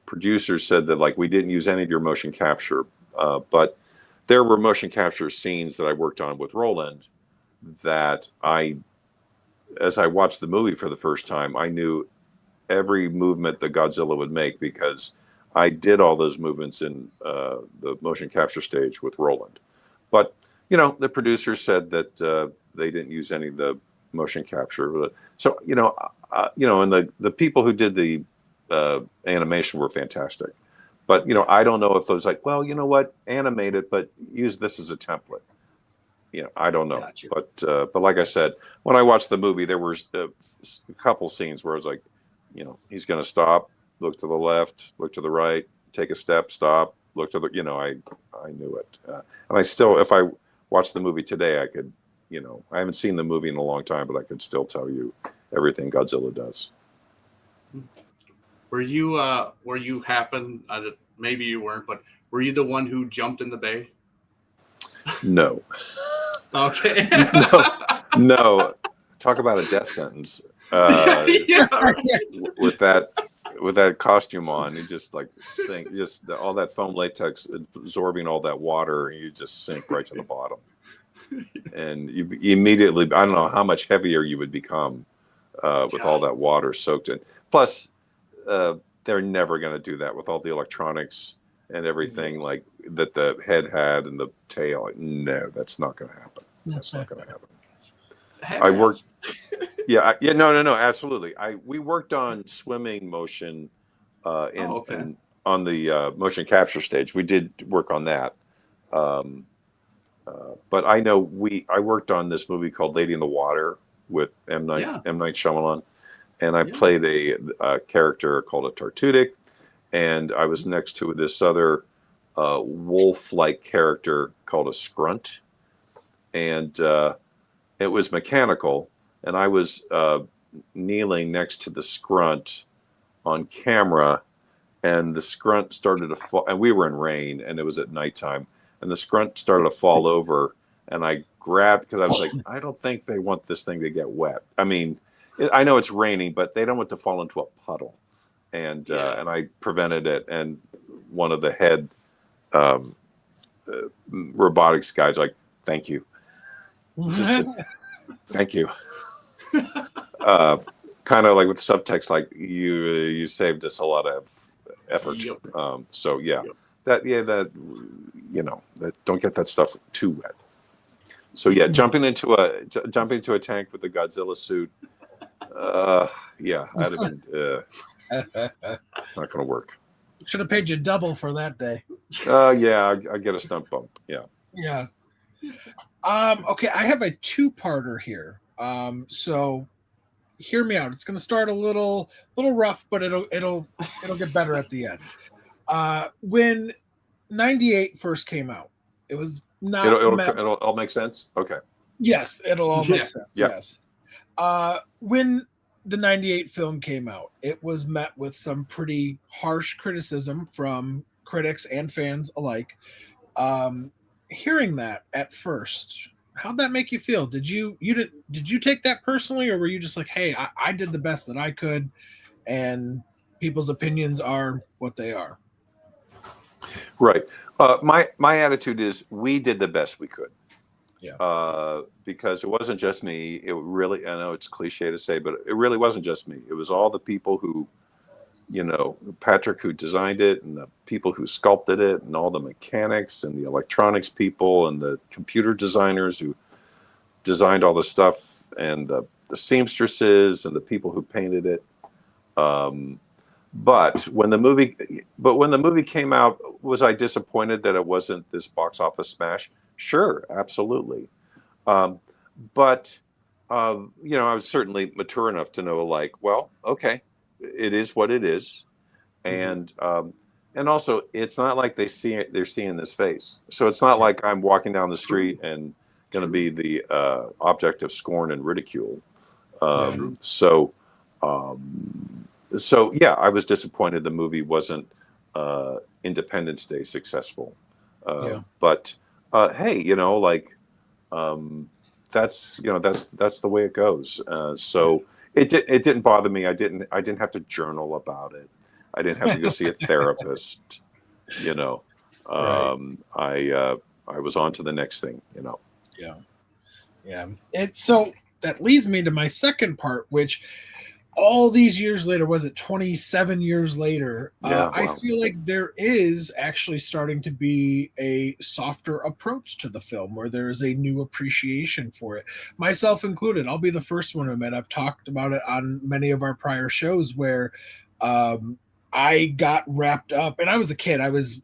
producers said that like we didn't use any of your motion capture, but there were motion capture scenes that I worked on with Roland that as I watched the movie for the first time, I knew every movement that Godzilla would make because I did all those movements in the motion capture stage with Roland. But the producers said that they didn't use any of the motion capture. So and the people who did the animation were fantastic. But I don't know if those like, well, you know what, animate it, but use this as a template. I don't know. Gotcha. But like I said, when I watched the movie, there was a couple scenes where I was like, he's going to stop, look to the left, look to the right, take a step, stop, look to the, I knew it. And I still, if I watched the movie today, I could, I haven't seen the movie in a long time, but I could still tell you everything Godzilla does. Were you maybe you weren't, but were you the one who jumped in the bay? No. Okay. No. Talk about a death sentence. With that costume on, you just like sink, just all that foam latex absorbing all that water, and you just sink right to the bottom. And you immediately, I don't know how much heavier you would become with all that water soaked in. Plus, they're never going to do that with all the electronics and everything like that the head had and the tail. No, that's not going to happen. That's not going to happen. I worked. No, absolutely. We worked on swimming motion on the motion capture stage. We did work on that. But I know I worked on this movie called Lady in the Water with M. Night Shyamalan, and I played a character called a Tartutic, and I was next to this other wolf-like character called a Scrunt, and it was mechanical, and I was kneeling next to the Scrunt on camera, and the Scrunt started to fall, and we were in rain, and it was at nighttime, and the Scrunt started to fall over, and I grabbed, because I was like, I don't think they want this thing to get wet. I mean, I know it's raining, but they don't want to fall into a puddle, and I prevented it, and one of the head robotics guys like, thank you. Just, thank you. Kind of like with subtext, like you saved us a lot of effort. That don't get that stuff too wet. So jumping into a tank with the Godzilla suit, that'd have been not going to work. Should have paid you double for that day. I get a stunt bump. Yeah. Okay, I have a two-parter here. So hear me out. It's going to start a little rough, but it'll get better at the end. When 98 first came out, it was not. It'll all make sense. Okay. Yes, it'll all make sense. Yes. When the 98 film came out, it was met with some pretty harsh criticism from critics and fans alike. Hearing that at first, how'd that make you feel? Did you take that personally, or were you just like, hey, I did the best that I could, and people's opinions are what they are? Right. My attitude is we did the best we could. Yeah. Because it wasn't just me. It really, I know it's cliche to say, but it really wasn't just me. It was all the people who, Patrick who designed it, and the people who sculpted it, and all the mechanics and the electronics people and the computer designers who designed all the stuff, and the seamstresses and the people who painted it. But when the movie came out, was I disappointed that it wasn't this box office smash? Sure, absolutely. But I was certainly mature enough to know, like, well, okay, it is what it is, and also it's not like they're seeing this face. So it's not like I'm walking down the street and going to be the object of scorn and ridicule. So yeah, I was disappointed the movie wasn't Independence Day successful. But hey, that's that's the way it goes. So it didn't bother me. I didn't have to journal about it. I didn't have to go see a therapist. Right. I was on to the next thing. Yeah. Yeah. So that leads me to my second part, which all these years later, was it 27 years later? Yeah, I wow. feel like there is actually starting to be a softer approach to the film where there is a new appreciation for it, myself included. I'll be the first one to admit I've talked about it on many of our prior shows where um, I got wrapped up, and I was a kid. I was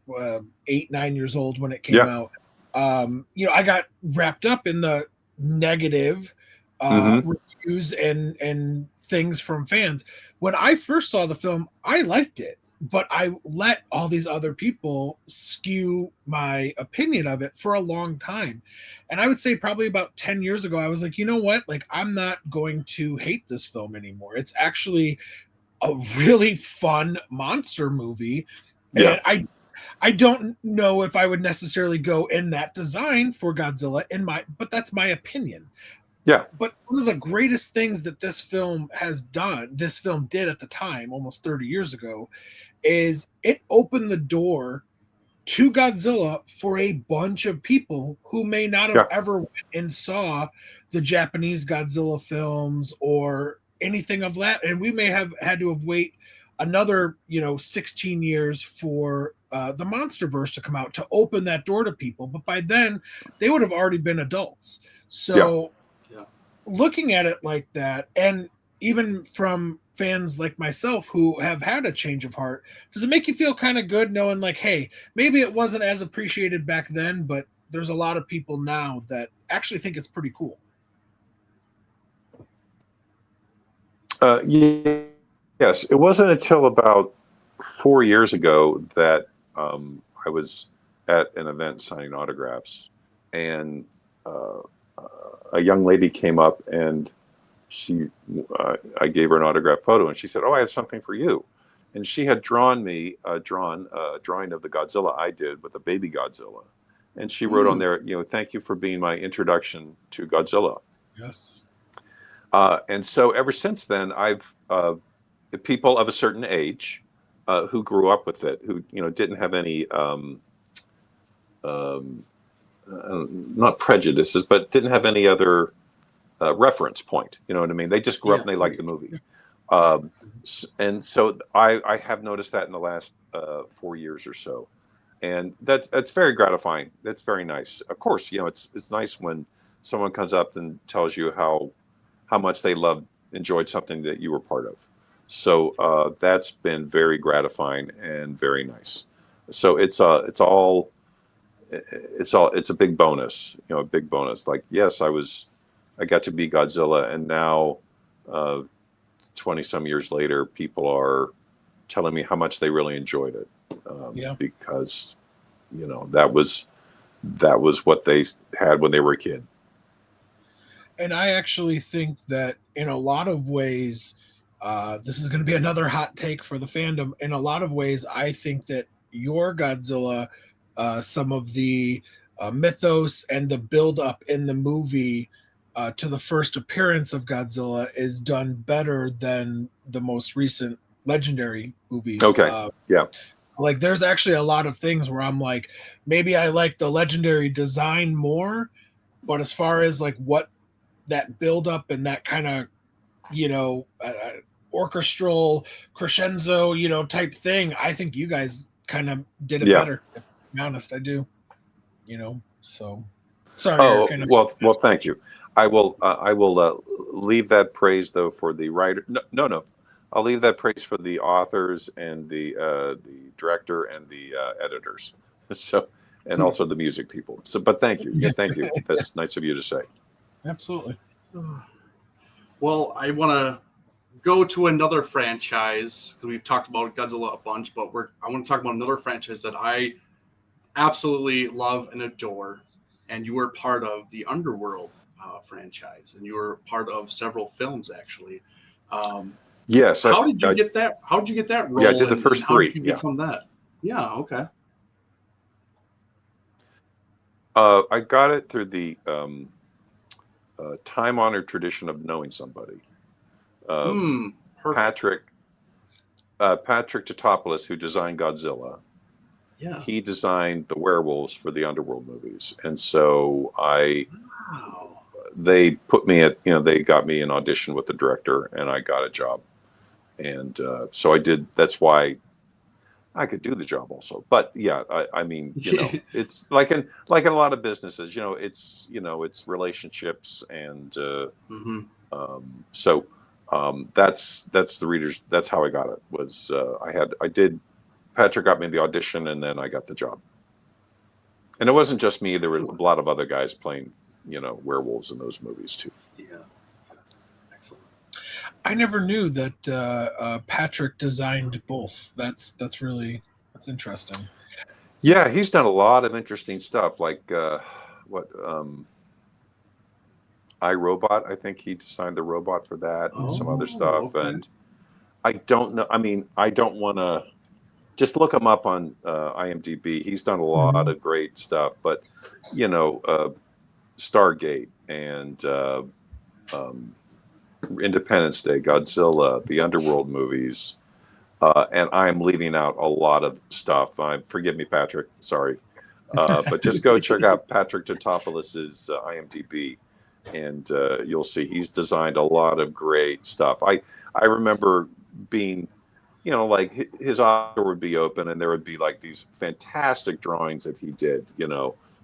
8, 9 years old when it came Yeah. out. I got wrapped up in the negative Hmm. reviews and things from fans. When I first saw the film, I liked it, but I let all these other people skew my opinion of it for a long time. And I would say probably about 10 years ago, I was like, you know what? Like, I'm not going to hate this film anymore. It's actually a really fun monster movie. Yeah. And I don't know if I would necessarily go in that design for Godzilla but that's my opinion. Yeah. But one of the greatest things that this film did at the time, almost 30 years ago, is it opened the door to Godzilla for a bunch of people who may not have Yeah. ever went and saw the Japanese Godzilla films or anything of that. And we may have had to have wait another 16 years for the MonsterVerse to come out to open that door to people. But by then, they would have already been adults. Yeah. So looking at it like that, and even from fans like myself who have had a change of heart, does it make you feel kind of good knowing like, hey, maybe it wasn't as appreciated back then, but there's a lot of people now that actually think it's pretty cool? Yes, it wasn't until about 4 years ago that I was at an event signing autographs, and a young lady came up, and I gave her an autograph photo, and she said, "Oh, I have something for you." And she had drawn a drawing of the Godzilla I did with the baby Godzilla, and she wrote on there, "Thank you for being my introduction to Godzilla." Yes. And so ever since then, I've people of a certain age who grew up with it, who didn't have any not prejudices, but didn't have any other reference point. You know what I mean? They just grew up and they liked the movie. And so I have noticed that in the last 4 years or so, and that's very gratifying. That's very nice. Of course, it's nice when someone comes up and tells you how much they enjoyed something that you were part of. So that's been very gratifying and very nice. So it's a big bonus, a big bonus. Like, yes, I got to be Godzilla, and now 20 some years later, people are telling me how much they really enjoyed it. Because that was what they had when they were a kid. And I actually think that in a lot of ways, this is going to be another hot take for the fandom. In a lot of ways, I think that your Godzilla, some of the mythos and the build-up in the movie to the first appearance of Godzilla is done better than the most recent Legendary movies. Okay. Yeah. Like, there's actually a lot of things where I'm like, maybe I like the Legendary design more, but as far as like what that build up and that kind of orchestral crescendo type thing, I think you guys kind of did it better. If I'm honest, I do. So sorry. Oh, well, thank you. I will leave that praise though for the writer. No. I'll leave that praise for the authors and the director and the editors. So, and also the music people. So, but thank you. Yeah, thank you. That's nice of you to say. Absolutely. Well, I want to go to another franchise because we've talked about Godzilla a bunch, but I want to talk about another franchise that I absolutely love and adore. And you were part of the Underworld franchise, and you were part of several films actually. Yes. How did you get that? How did you get that role? Yeah, I did the first three. How did you become that? Yeah. Okay. I got it through the time-honored tradition of knowing somebody. Patrick Totopoulos, who designed Godzilla, he designed the werewolves for the Underworld movies, and so they put me at, they got me an audition with the director, and I got a job, and so I did. That's why I could do the job also. But yeah, I mean, it's like in a lot of businesses, it's relationships, and so that's the readers. That's how I got it. Was Patrick got me the audition, and then I got the job. And it wasn't just me. There were a lot of other guys playing, werewolves in those movies too. Yeah. Excellent. I never knew that Patrick designed both. That's interesting. Yeah, he's done a lot of interesting stuff, like iRobot. I think he designed the robot for that, and some other stuff. Okay. And I don't know. I mean, I don't want to. Just look him up on IMDb. He's done a lot of great stuff, but Stargate and Independence Day, Godzilla, the Underworld movies, and I'm leaving out a lot of stuff. Forgive me, Patrick. Sorry, but just go check out Patrick Totopoulos's IMDb, and you'll see he's designed a lot of great stuff. I remember being, like his author would be open, and there would be like these fantastic drawings that he did,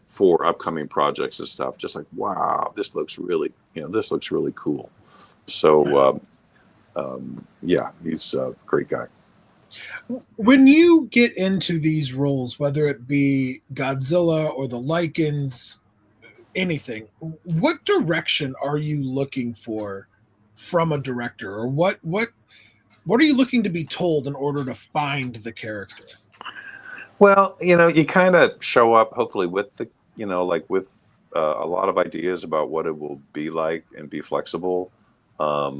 for upcoming projects and stuff. Just like, wow, this looks really cool. So, yeah, he's a great guy. When you get into these roles, whether it be Godzilla or the Lycans, anything, what direction are you looking for from a director, or what are you looking to be told in order to find the character? Well, you kind of show up hopefully with the, with a lot of ideas about what it will be like, and be flexible. What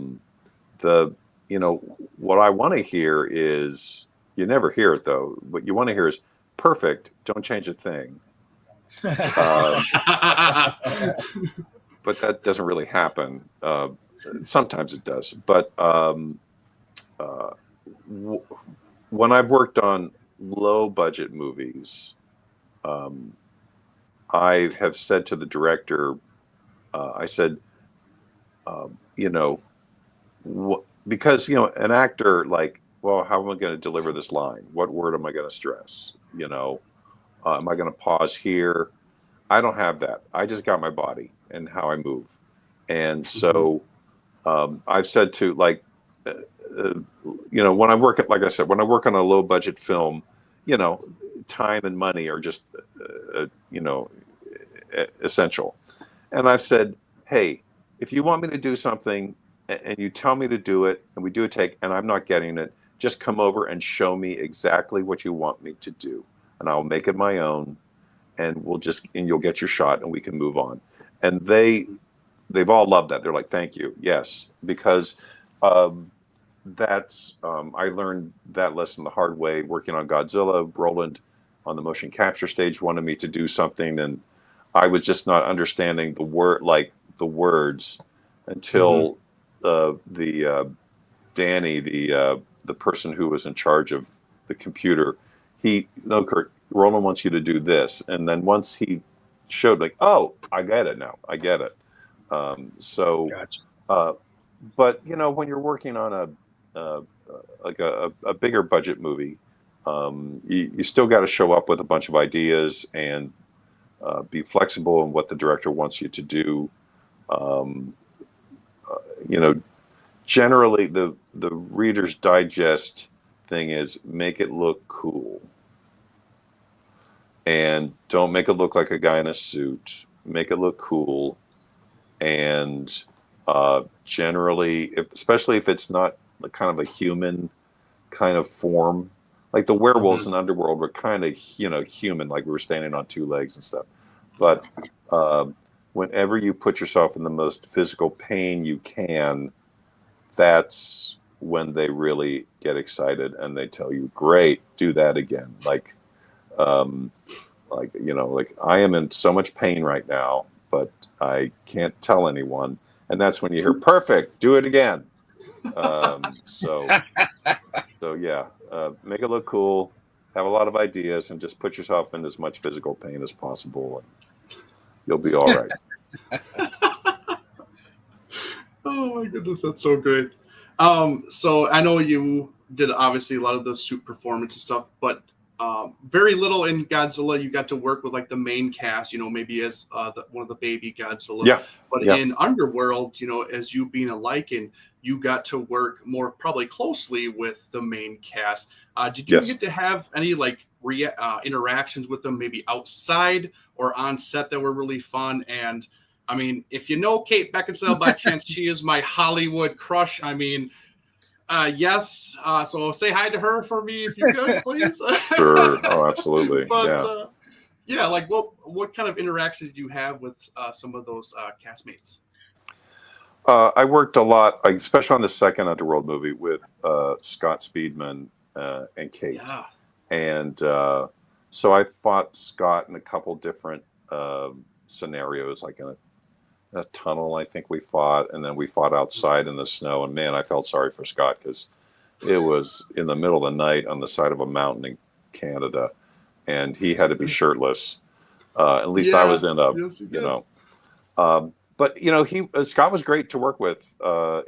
I want to hear is, you never hear it though, what you want to hear is perfect, don't change a thing. But that doesn't really happen. Sometimes it does, but when I've worked on low budget movies, I have said to the director, I said, because an actor, like, well, how am I going to deliver this line? What word am I going to stress? Am I going to pause here? I don't have that. I just got my body and how I move, and so I've said to, like, when I work like I said, when I work on a low budget film, time and money are just, essential. And I've said, hey, if you want me to do something and you tell me to do it, and we do a take and I'm not getting it, just come over and show me exactly what you want me to do, and I'll make it my own, and you'll get your shot, and we can move on. And they've all loved that. They're like, thank you. Yes. Because, that's I learned that lesson the hard way working on Godzilla. Roland on the motion capture stage wanted me to do something, and I was just not understanding the words until Danny, the person who was in charge of the computer, Kurt, Roland wants you to do this, and then once he showed, like, oh, I get it now. I get it. Gotcha. But when you're working on a bigger budget movie, you still got to show up with a bunch of ideas and be flexible in what the director wants you to do. Generally the Reader's Digest thing is make it look cool, and don't make it look like a guy in a suit. Make it look cool, and generally, especially if it's not kind of a human kind of form, like the werewolves in Underworld were kind of human, like we were standing on two legs and stuff. But whenever you put yourself in the most physical pain you can, that's when they really get excited and they tell you, great, do that again. Like Like, like I am in so much pain right now, but I can't tell anyone. And that's when you hear, perfect, do it again. So yeah, make it look cool, have a lot of ideas, and just put yourself in as much physical pain as possible, and you'll be all right. Oh my goodness, that's so great. So I know you did obviously a lot of the suit performance and stuff, but very little in Godzilla. You got to work with like the main cast, maybe as one of the baby Godzilla. Yeah. But yeah. in Underworld, as you being a Lycan, you got to work more probably closely with the main cast. Did you get to have any like interactions with them, maybe outside or on set, that were really fun? And I mean, if you know Kate Beckinsale by chance, she is my Hollywood crush. I mean, yes. So say hi to her for me if you could, please. Sure. Oh, absolutely. But yeah, like what kind of interaction did you have with some of those castmates? I worked a lot, especially on the second Underworld movie, with Scott Speedman and Kate. Yeah. And so I fought Scott in a couple different scenarios, like in a tunnel, I think we fought, and then we fought outside in the snow. And man, I felt sorry for Scott because it was in the middle of the night on the side of a mountain in Canada, and he had to be shirtless. At least I was in a, but Scott was great to work with.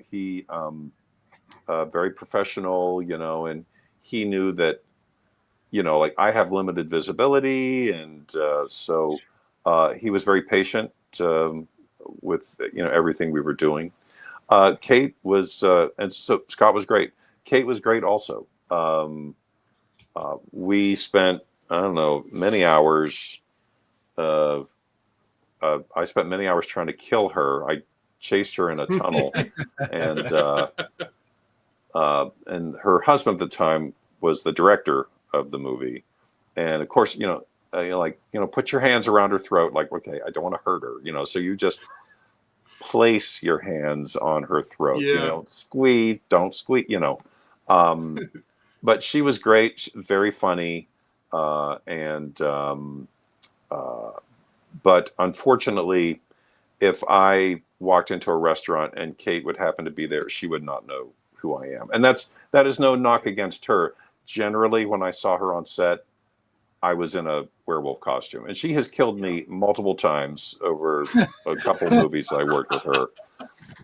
He very professional, and he knew that, like I have limited visibility, and so he was very patient with everything we were doing. Kate was, and so Scott was great. Kate was great also. We spent, I don't know, many hours. I spent many hours trying to kill her. I chased her in a tunnel, and her husband at the time was the director of the movie, and of course, put your hands around her throat, like, okay, I don't want to hurt her, so you just place your hands on her throat, squeeze, don't squeeze, but she was great, very funny, but unfortunately, if I walked into a restaurant and Kate would happen to be there, she would not know who I am. And that is no knock against her. Generally, when I saw her on set, I was in a werewolf costume. And she has killed me multiple times over a couple movies I worked with her.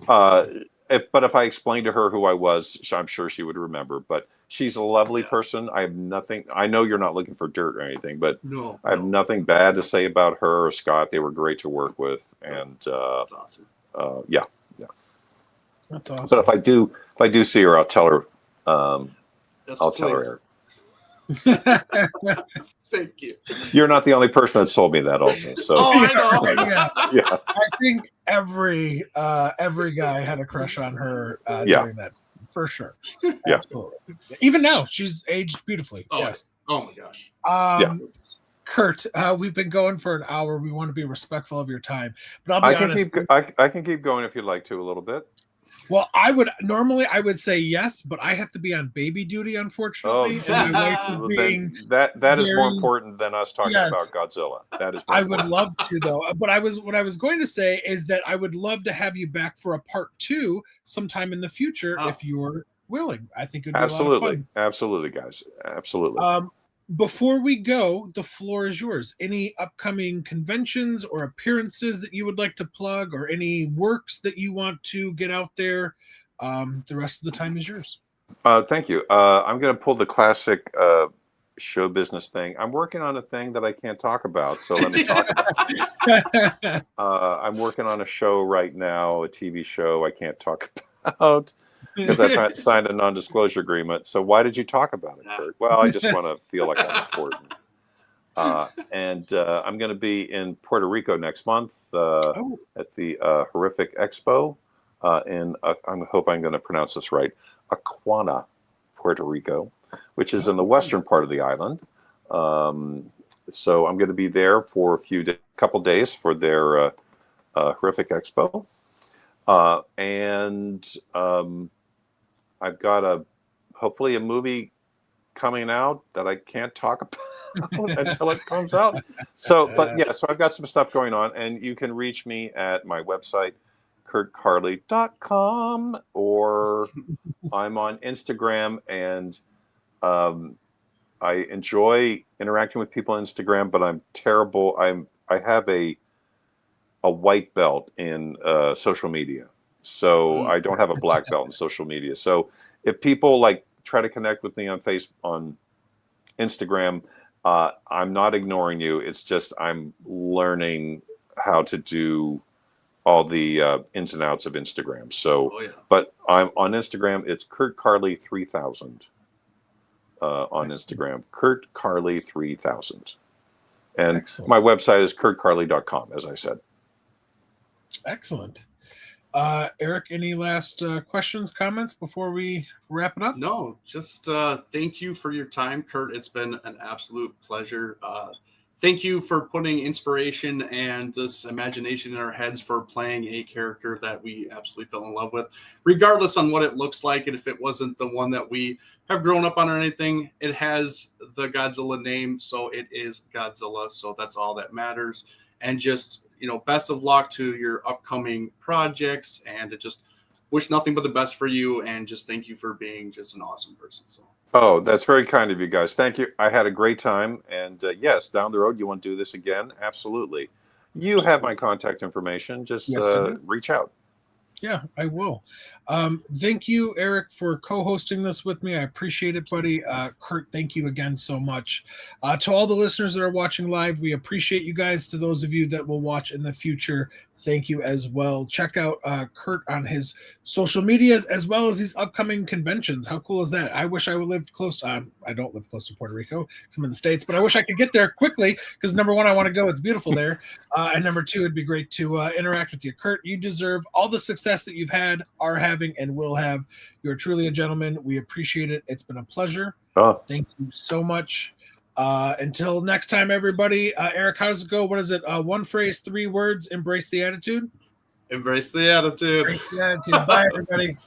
But if I explained to her who I was, I'm sure she would remember. But she's a lovely person. I have nothing. I know you're not looking for dirt or anything, but I have nothing bad to say about her or Scott. They were great to work with, and that's awesome. Yeah. That's awesome. But if I do see her, I'll tell her. I'll tell her. Thank you. You're not the only person that's told me that also. So I know. Yeah. I think every guy had a crush on her during that, for sure. Yeah. Absolutely. Even now, she's aged beautifully. Oh, yes. Oh my gosh. Kurt, we've been going for an hour. We want to be respectful of your time, but I'll be honest. I can keep going if you'd like to a little bit. Well, I would say yes, but I have to be on baby duty, unfortunately. Oh, and my wife is being that is more important than us talking about Godzilla. That is. I would love to, though. But what I was going to say is that I would love to have you back for a part 2 sometime in the future if you're willing. I think it would be a lot of fun. Absolutely, guys. Absolutely. Before we go, the floor is yours. Any upcoming conventions or appearances that you would like to plug, or any works that you want to get out there? The rest of the time is yours. Thank you. I'm going to pull the classic show business thing. I'm working on a thing that I can't talk about, so let me talk about it. I'm working on a show right now, a TV show I can't talk about, because I've signed a non-disclosure agreement. So why did you talk about it, Kurt? Well, I just want to feel like I'm important. And I'm going to be in Puerto Rico next month at the Horrific Expo I hope I'm going to pronounce this right, Aquana, Puerto Rico, which is in the western part of the island. So I'm going to be there for a couple days for their Horrific Expo. And I've got hopefully a movie coming out that I can't talk until it comes out. So, but yeah, so I've got some stuff going on, and you can reach me at my website, kurtcarley.com, or I'm on Instagram, and I enjoy interacting with people on Instagram, but I'm terrible. I have a white belt in social media, so I don't have a black belt in social media. So if people like try to connect with me on Instagram, I'm not ignoring you. It's just I'm learning how to do all the ins and outs of Instagram. So, but I'm on Instagram. It's Kurt Carley 3000 on Instagram. Kurt Carley 3000, and my website is kurtcarley.com, as I said. Excellent. Eric, any last questions, comments before we wrap it up? No, just thank you for your time, Kurt. It's been an absolute pleasure. Thank you for putting inspiration and this imagination in our heads for playing a character that we absolutely fell in love with, regardless on what it looks like. And if it wasn't the one that we have grown up on or anything, it has the Godzilla name, so it is Godzilla. So that's all that matters. And just, best of luck to your upcoming projects, and just wish nothing but the best for you, and just thank you for being just an awesome person. So. Oh, that's very kind of you guys. Thank you. I had a great time. And yes, down the road, you want to do this again? Absolutely. You have my contact information. Just reach out. Yeah, I will. Thank you, Eric, for co-hosting this with me. I appreciate it, buddy. Kurt, thank you again so much. To all the listeners that are watching live, we appreciate you guys. To those of you that will watch in the future, thank you as well. Check out Kurt on his social medias as well as these upcoming conventions. How cool is that? I wish I would live close. I don't live close to Puerto Rico because I'm in the States, but I wish I could get there quickly because number one, I want to go. It's beautiful there. And number two, it'd be great to interact with you. Kurt, you deserve all the success that you've had, are having, and will have. You're truly a gentleman. We appreciate it. It's been a pleasure. Thank you so much. Until next time, everybody. Eric, how does it go? What is it? One phrase, 3 words. Embrace the attitude. Embrace the attitude. Embrace the attitude. Bye, everybody.